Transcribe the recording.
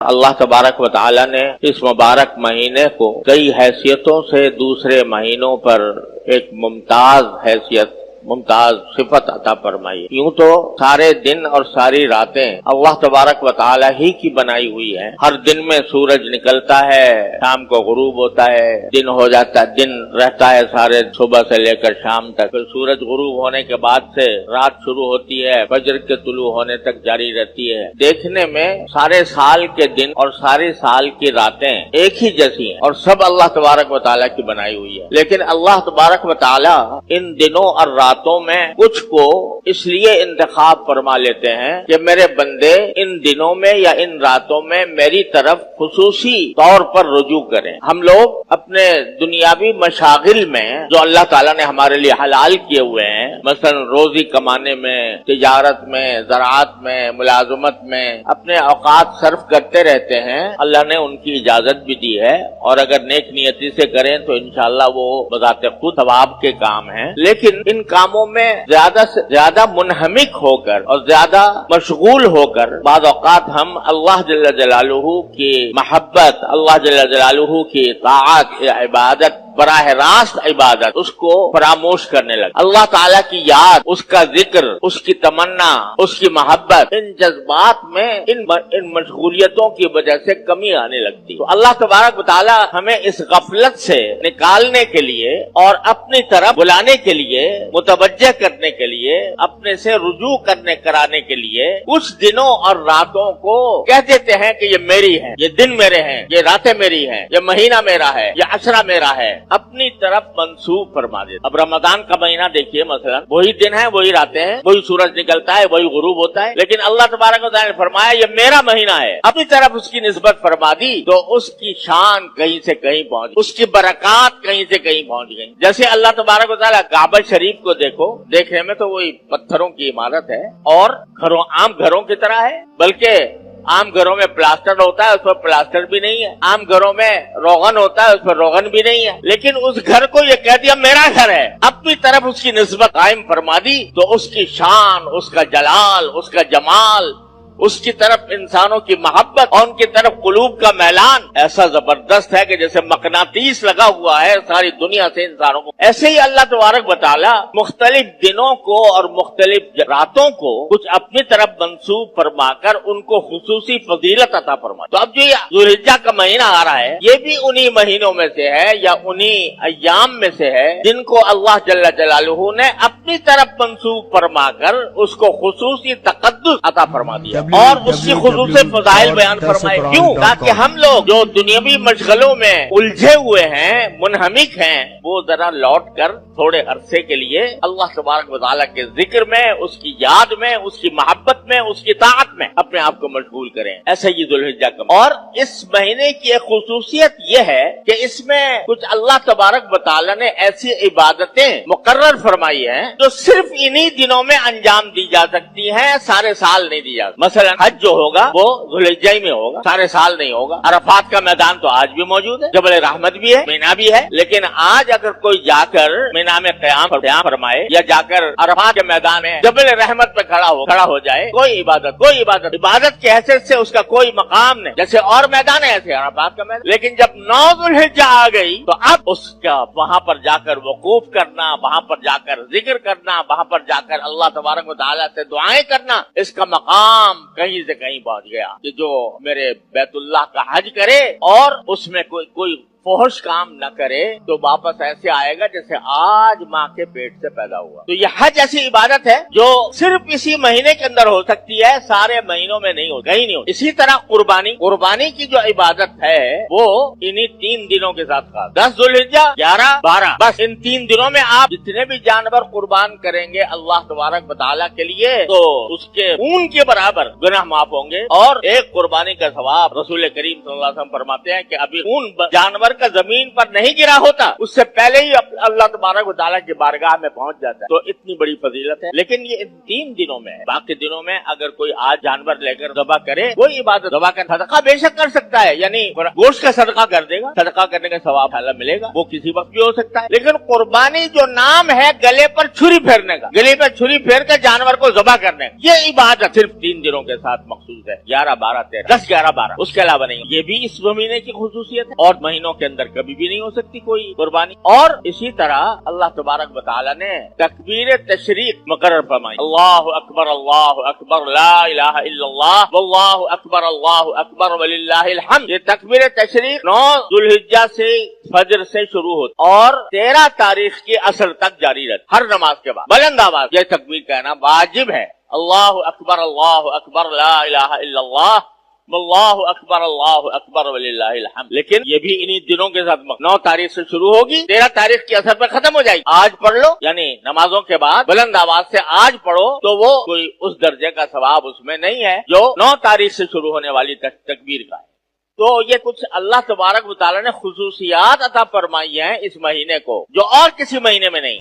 अल्लाह तबारक व तआला ने इस मुबारक महीने को कई हैसियतों से दूसरे महीनों पर एक मुमताज सिफत अता फरमाई। यूं तो सारे दिन और सारी रातें अल्लाह तबारक व तआला ही की बनाई हुई हैं। हर दिन में सूरज निकलता है, शाम को गुरूब होता है, दिन हो जाता है, दिन रहता है सारे सुबह से लेकर शाम तक। फिर सूरज गुरूब होने के बाद से रात शुरू होती है, फजर के तुलू होने तक जारी रहती है। देखने में सारे साल के दिन और सारे साल की रातें एक ही जैसी हैं और सब अल्लाह तबारक व तआला की बनाई हुई है। लेकिन अल्लाह तबारक व तआला इन दिनों और रातों में कुछ को इसलिए इंतखाब फरमा लेते हैं कि मेरे बंदे इन दिनों में या इन रातों में मेरी तरफ खुसूसी तौर पर रुजू करें। हम लोग अपने दुनियावी मशागिल में जो अल्लाह ताला ने हमारे लिए हलाल किए हुए हैं, मसलन रोजी कमाने में, तिजारत में, ज़राअत में, मुलाजमत में अपने औकात सर्फ करते रहते हैं। अल्लाह ने उनकी इजाजत भी दी है और अगर नेक नियति से करें तो इंशाअल्लाह वो बज़ाते खुद सवाब के काम है। लेकिन इन कामों में ज्यादा से ज्यादा मुनहमिक होकर और ज्यादा मशगूल होकर बाज़ औक़ात हम अल्लाह जल्ल जलालुहु की मोहब्बत, अल्लाह जल्ल जलालुहु की ताअत या इबादत, बराह रास्त इबादत, उसको फरामोश करने लगे। अल्लाह ताला की याद, उसका जिक्र, उसकी तमन्ना, उसकी मोहब्बत, इन जज्बात में इन मशगूलियतों की वजह से कमी आने लगती। तो अल्लाह तबारक व तआला हमें इस गफलत से निकालने के लिए और अपनी तरफ बुलाने के लिए, मुतवज्जह करने के लिए, अपने से रुजू कराने के लिए कुछ दिनों और रातों को कह देते हैं कि ये मेरी है, ये दिन मेरे हैं, ये रातें मेरी हैं, ये महीना मेरा है, ये अशरा मेरा है, अपनी तरफ मंसूब फरमा देते। अब रमजान का महीना देखिए, मसलन वही दिन है, वही रातें हैं, वही सूरज निकलता है, वही गुरूब होता है, लेकिन अल्लाह तबारक व तआला ने फरमाया ये मेरा महीना है। अपनी तरफ उसकी निस्बत फरमा दी तो उसकी शान कहीं से कहीं पहुंच, उसकी बरकत कहीं से कहीं पहुंच गई। जैसे अल्लाह तबारक व तआला काबा शरीफ को देखो, देखने में तो वही पत्थरों की इमारत है और आम घरों की तरह है, बल्कि आम घरों में प्लास्टर होता है, उस पर प्लास्टर भी नहीं है। आम घरों में रोगन होता है, उस पर रोगन भी नहीं है। लेकिन उस घर को ये कह दिया मेरा घर है, अपनी तरफ उसकी निस्बत कायम फरमा दी तो उसकी शान, उसका जलाल, उसका जमाल, उसकी तरफ इंसानों की मोहब्बत और उनकी तरफ कुलूब का मैलान ऐसा जबरदस्त है कि जैसे मकनातीस लगा हुआ है सारी दुनिया से इंसानों को। ऐसे ही अल्लाह तबारक व तआला मुख्तलिफ दिनों को और मुख्तलिफ रातों को कुछ अपनी तरफ मंसूब फरमाकर उनको खुसूसी फजीलत अता फरमा। तो अब जो ये ज़ुल्हिज्जा का महीना आ रहा है, ये भी उन्हीं महीनों में से है या उन्हीं अय्याम में से है जिनको अल्लाह जल्ल जलालुहु ने अपनी तरफ मंसूब फरमाकर उसको खुसूसी तक़द्दुस अता फरमा दिया और उसकी खुसूसी फज़ाइल बयान फरमाए। क्यों? ताकि हम लोग जो दुनियावी मशगलों में उलझे हुए हैं, मुनहमिक हैं, वो जरा लौट कर थोड़े अरसे के लिए अल्लाह तबारक व तआला के जिक्र में, उसकी याद में, उसकी मोहब्बत में, उसकी ताअत में अपने आप को मशगूल करें। ऐसा ही ज़ुल्हिज्जा का। और इस महीने की एक खुसूसियत ये है कि इसमें कुछ अल्लाह तबारक व तआला ने ऐसी इबादतें मुकर्रर फरमाई हैं जो सिर्फ इन्हीं दिनों में अंजाम दी जा सकती हैं, सारे साल नहीं दी जा सकती। मसलन हज जो होगा वो ज़ुल्हिज्जा में होगा, सारे साल नहीं होगा। अरफात का मैदान तो आज भी मौजूद है, जबल रहमत भी है, मीना भी है। लेकिन आज अगर कोई जाकर मीना में क़याम फरमाए या जाकर अरफात के मैदान में जबल रहमत पे खड़ा हो जाए, कोई इबादत की हैसियत से उसका कोई मकाम नहीं। जैसे और मैदान है ऐसे अरफात का मैदान। लेकिन जब 9 ज़ुल्हिज्जा आ गई तो अब उसका वहां पर जाकर वकूफ करना, वहां पर जाकर जिक्र करना, वहां पर जाकर अल्लाह तबारक व तआला से दुआएं करना, इसका मकाम कहीं से कहीं पहुंच गया कि जो मेरे बैतुल्लाह का हज करे और उसमें कोई फोहश काम न करे तो वापस ऐसे आएगा जैसे आज माँ के पेट से पैदा हुआ। तो ये हज ऐसी इबादत है जो सिर्फ इसी महीने के अंदर हो सकती है, सारे महीनों में नहीं हो, कहीं नहीं हो। इसी तरह कुर्बानी की जो इबादत है वो इन्हीं 3 दिनों के साथ खास, 10 ज़ुल्हिज्जा, 11, 12, बस इन 3 दिनों में आप जितने भी जानवर कुर्बान करेंगे अल्लाह तबारक व तआला के लिए तो उसके ऊन के बराबर गुनाह माफ होंगे और एक कुर्बानी का सवाब रसूल करीम सल्लल्लाहु अलैहि वसल्लम फरमाते हैं कि अभी ऊन जानवर جانور کا زمین پر نہیں گرا ہوتا اس سے پہلے ہی اللہ تبارک و تعالیٰ کی بارگاہ میں پہنچ جاتا ہے. تو اتنی بڑی فضیلت ہے. لیکن یہ ان 3 دنوں میں ہے. باقی دنوں میں اگر کوئی آج جانور لے کر ذبح کرے کوئی عبادت ذبح کا صدقہ بے شک کر سکتا ہے, یعنی گوشت کا صدقہ کر دے گا, صدقہ کرنے کا ثواب اللہ ملے گا, وہ کسی وقت بھی ہو سکتا ہے. لیکن قربانی جو نام ہے گلے پر چھری پھیرنے کا, گلے پر چھری پھیر کر جانور کو ذبح کرنے کا, یہ عبادت صرف 3 دنوں کے ساتھ مخصوص ہے. 11, 12, 13, 10, 11, 12 اس کے علاوہ نہیں. یہ بھی اس مہینے کی خصوصیت ہے اور مہینوں کے اندر کبھی بھی نہیں ہو سکتی کوئی قربانی. اور اسی طرح اللہ تبارک و تعالی نے تکبیر تشریق مقرر فرمائی. اللہ اکبر لا الہ الا اللہ واللہ اکبر وللہ الحمد. یہ تکبیر تشریق 9 ذوالحجہ سے فجر سے شروع ہوتی اور 13 تاریخ کی عصر تک جاری رہتی. ہر نماز کے بعد بلند آواز یہ تکبیر کہنا واجب ہے. اللہ اکبر لا الہ الا اللہ واللہ اکبر وللہ الحمد. لیکن یہ بھی انہی دنوں کے ساتھ 9 تاریخ سے شروع ہوگی, 13 تاریخ کی اثر پہ ختم ہو جائے گی. آج پڑھ لو, یعنی نمازوں کے بعد بلند آواز سے آج پڑھو تو وہ کوئی اس درجے کا ثواب اس میں نہیں ہے جو 9 تاریخ سے شروع ہونے والی تکبیر کا ہے. تو یہ کچھ اللہ تبارک و تعالی نے خصوصیات عطا فرمائی ہیں اس مہینے کو جو اور کسی مہینے میں نہیں.